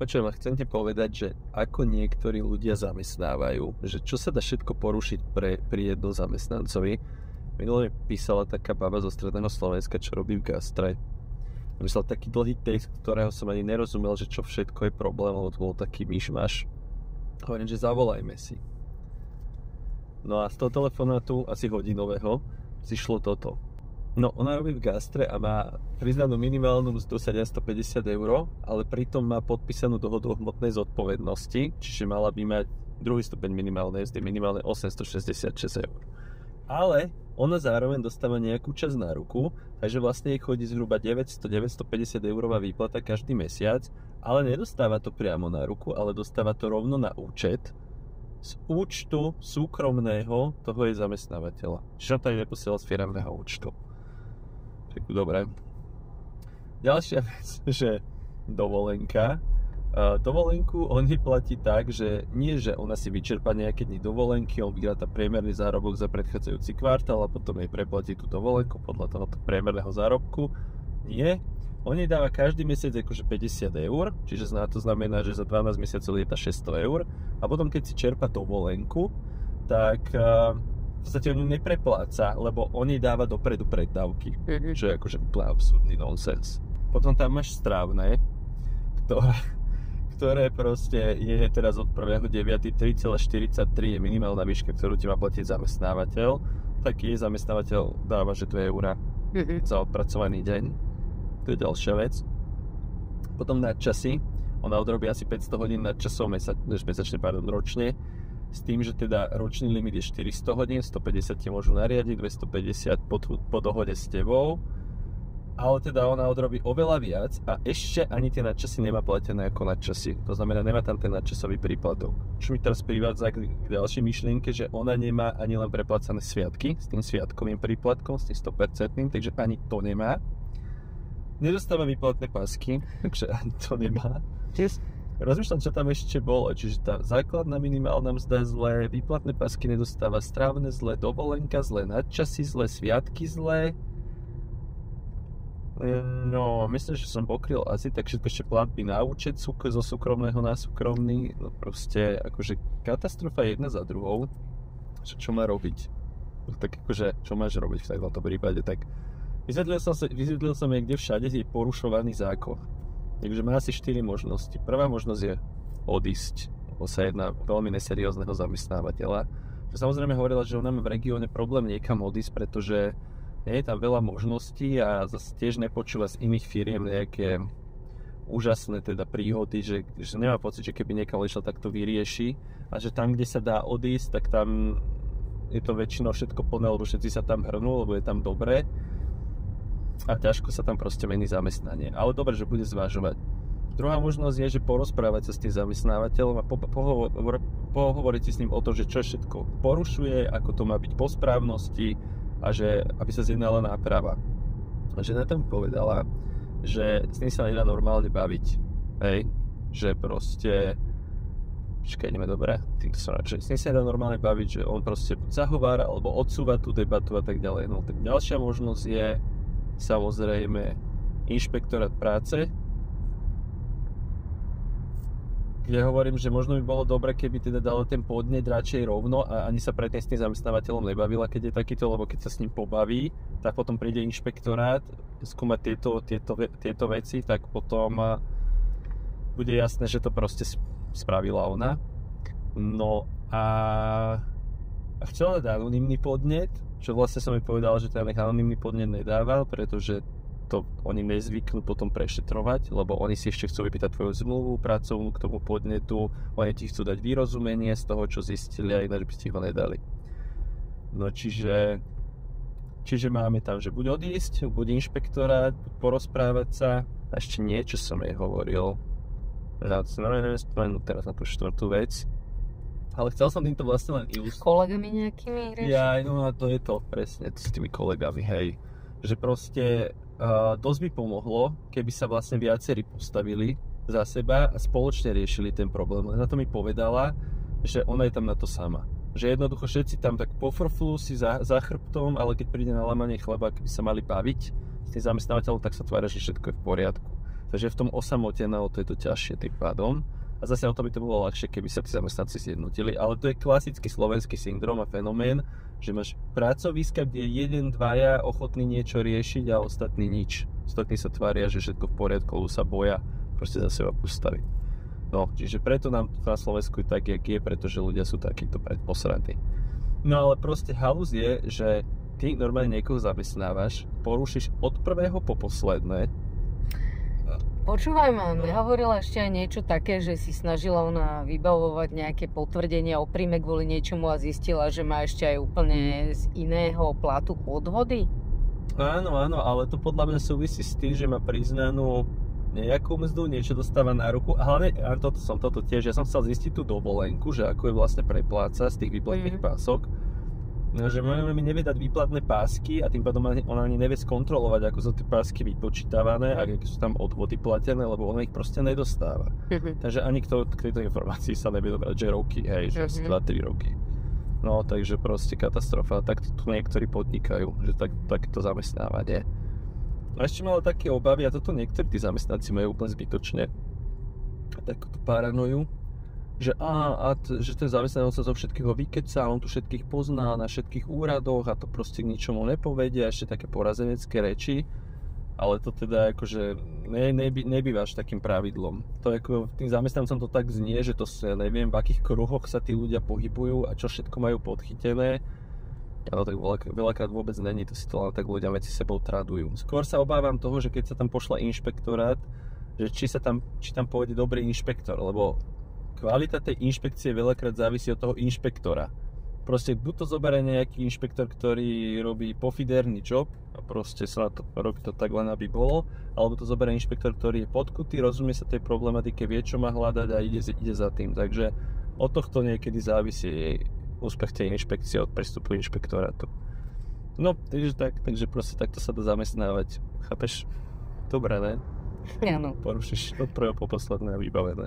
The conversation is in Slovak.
Počujem, chcem ti povedať, že ako niektorí ľudia zamestnávajú, že čo sa dá všetko porušiť pri jednom zamestnancovi. Minulé písala taká baba zo stredného Slovenska, čo robí v gastre. Myslel taký dlhý text, ktorého som ani nerozumel, že čo všetko je problém, lebo to bol taký myšmaš. Hovorím, že zavolajme si. No a z toho telefonátu, asi hodinového, si šlo toto. No, ona robí v gastre a má priznanú minimálnu mzdu 750 €, ale pritom má podpísanú dohodu o hmotnej zodpovednosti, čiže mala by mať druhý stupeň minimálnej mzdy, minimálne 866 €. Ale ona zároveň dostáva nejakú časť na ruku, takže vlastne jej chodí zhruba 900-950 € výplata každý mesiac, ale nedostáva to priamo na ruku, ale dostáva to rovno na účet z účtu súkromného toho jej zamestnávateľa. Čiže on tady neposiela z firemného účtu. Dobre. Ďalšia vec, že dovolenka. Dovolenku on platí tak, že nie, že ona si vyčerpá nejaké dni dovolenky, on vyráta priemerný zárobok za predchádzajúci kvartál a potom jej preplatí tú dovolenku podľa tohoto priemerného zárobku. Nie. On jej dáva každý mesiac akože 50 €, čiže to znamená, že za 12 mesiacov lieta 600 € a potom keď si čerpa dovolenku, tak v podstate on ju neprepláca, lebo on jej dáva dopredu preddavky, čo je akože úplne absurdný nonsens. Potom tam máš strávne, ktoré proste je teraz od 1.9. 3,43 je minimálna výška, ktorú ti má platiť zamestnávateľ, tak jej zamestnávateľ dáva, že 2 € za odpracovaný deň. To je ďalšia vec. Potom nadčasy, ona odrobí asi 500 hodín nadčasov ročne, s tým, že teda ročný limit je 400 hodín, 150 ti môžu nariadiť, 250 po dohode s tebou, ale teda ona odrobí oveľa viac a ešte ani tie nadčasy nemá platené ako nadčasy. To znamená, nemá tam ten nadčasový príplatok. Čo mi teraz privádza k ďalšej myšlienke, že ona nemá ani len preplácané sviatky s tým sviatkovým príplatkom, s tým 100%, takže ani to nemá. Nedostáva výplatné pásky, takže ani to nemá. Rozmýšľam, čo tam ešte bolo, čiže tá základná minimálna mzda zlé, výplatné pásky nedostáva, strávne zlé, dovolenka zlé, nadčasy zlé, sviatky zlé. No, myslím, že som pokryl asi tak všetko, ešte platby na účet zo súkromného na súkromný, no proste akože katastrofa jedna za druhou. Čo má robiť? Tak akože, čo máš robiť v takomto prípade? Tak vysvetlil som jej, kde všade je porušovaný zákon. Takže má asi 4 možnosti. Prvá možnosť je odísť, lebo sa jedná veľmi neseriózneho zamestnávateľa. Čo samozrejme hovorila, že ona má v regióne problém niekam odísť, pretože nie je tam veľa možností a zase tiež nepočúva z iných firiem nejaké úžasné teda príhody, že nemá pocit, že keby niekam išla, tak to vyrieši a že tam, kde sa dá odísť, tak tam je to väčšinou všetko plné, lebo všetci sa tam hrnú, lebo je tam dobre. A ťažko sa tam proste mení zamestnanie. Ale dobre, že bude zvažovať. Druhá možnosť je, že porozprávať sa s tým zamestnávateľom a pohovoriť si s ním o tom, že čo všetko porušuje, ako to má byť po správnosti a že aby sa zjednala náprava. A žena tam povedala, že s ním sa nedá normálne baviť. Hej? Že proste ideme dobre, s ním sa nedá normálne baviť, že on proste zahovára alebo odsúva tú debatu a tak ďalej. No tak ďalšia možnosť je samozrejme inšpektorát práce, kde hovorím, že možno by bolo dobre, keby teda dalo ten podnet radšej rovno a ani sa predtým s tým zamestnávateľom nebavila, keď je takýto, lebo keď sa s ním pobaví, tak potom príde inšpektorát skúmať tieto veci, tak potom bude jasné, že to proste spravila ona. No a chcela dať anonymný podnet, čo vlastne som mi povedal, že ten anonymný podnet nedával, pretože to oni nezvyknú potom prešetrovať, lebo oni si ešte chcú vypýtať tvoju zmluvu pracovnú k tomu podnetu, oni ti chcú dať vyrozumenie z toho, čo zistili, a ináč by ste ho nedali. No čiže máme tam, že buď odísť, buď inšpektorát, buď porozprávať sa, a ešte niečo som jej hovoril. Ja si neviem spomenúť teraz na tú štvrtú vec. Ale chcel som týmto vlastne len ilustrovať. S kolegami nejakými hráš? Ja, no a to je to, presne, to s tými kolegami, hej. Že proste dosť by pomohlo, keby sa vlastne viacerí postavili za seba a spoločne riešili ten problém. Len na to mi povedala, že ona je tam na to sama. Že jednoducho všetci tam tak pofrflú si za chrbtom, ale keď príde na lámanie chleba, keby sa mali baviť s tým zamestnávateľom, tak sa tvária, že všetko je v poriadku. Takže v tom osamoteného to je to ťažšie tým pádom. A zase o to by to bolo ľahšie, keby sa tí zamestnanci zjednotili. Ale to je klasický slovenský syndrom a fenomén, že máš pracoviska, kde je jeden, dvaja ochotní niečo riešiť a ostatní nič. Ostatní sa tvária, že všetko v poriadku, sa boja proste za seba postaviť. No, čiže preto nám to na Slovensku je tak, jak je, pretože ľudia sú takíto predposratí. No ale proste halus je, že ty normálne niekoho zamestnávaš, porušíš od prvého po posledné. Počúvaj ma, nehovorila ešte aj niečo také, že si snažila ona vybavovať nejaké potvrdenie o príjme kvôli niečomu a zistila, že má ešte aj úplne z iného platu odvody? Áno, ale to podľa mňa súvisí s tým, že má priznanú nejakú mzdu, niečo dostáva na ruku. A hlavne, toto tiež, ja som chcel zistiť tú dovolenku, že ako je vlastne prepláca z tých výplatných pások. No, že mi nevie dať výplatné pásky a tým pádom ona ani nevie skontrolovať, ako sú tie pásky vypočítavané a aké sú tam odvody platené, lebo ona ich proste nedostáva. Takže ani k tejto informácii sa nevie dobrať, že roky, hej, že 2-3 roky. No, takže proste katastrofa. Tak tu niektorí podnikajú, že takéto zamestnávanie. A ešte mala také obavy, a toto niektorí tí zamestnanci majú úplne zbytočne takúto paranoju, že že ten zamestnanec sa zo všetkého vykecá, on tu všetkých pozná na všetkých úradoch a to proste k ničomu nepovedia, ešte také porazenecké reči, ale to teda akože nebývaš takým pravidlom. To ako tým zamestnancom to tak znie, že to ja neviem, v akých kruhoch sa tí ľudia pohybujú a čo všetko majú podchytené, ale tak veľakrát vôbec není, to si to len tak ľudia medzi sebou tradujú. Skôr sa obávam toho, že keď sa tam pošle inšpektorát, že či tam pôjde dobrý inšpektor, lebo kvalita tej inšpekcie veľakrát závisí od toho inšpektora. Proste buď to zoberie nejaký inšpektor, ktorý robí pofiderný job a proste sa na to robí to tak len aby bolo, alebo to zoberie inšpektor, ktorý je podkutý, rozumie sa tej problematike, vie čo má hľadať a ide za tým. Takže od tohto niekedy závisí úspech tej inšpekcie od prístupu inšpektorátu. No, takže proste takto sa dá zamestnávať. Chápeš? Dobre, ne? Áno. Porušíš od prvého po posledné a vybavené.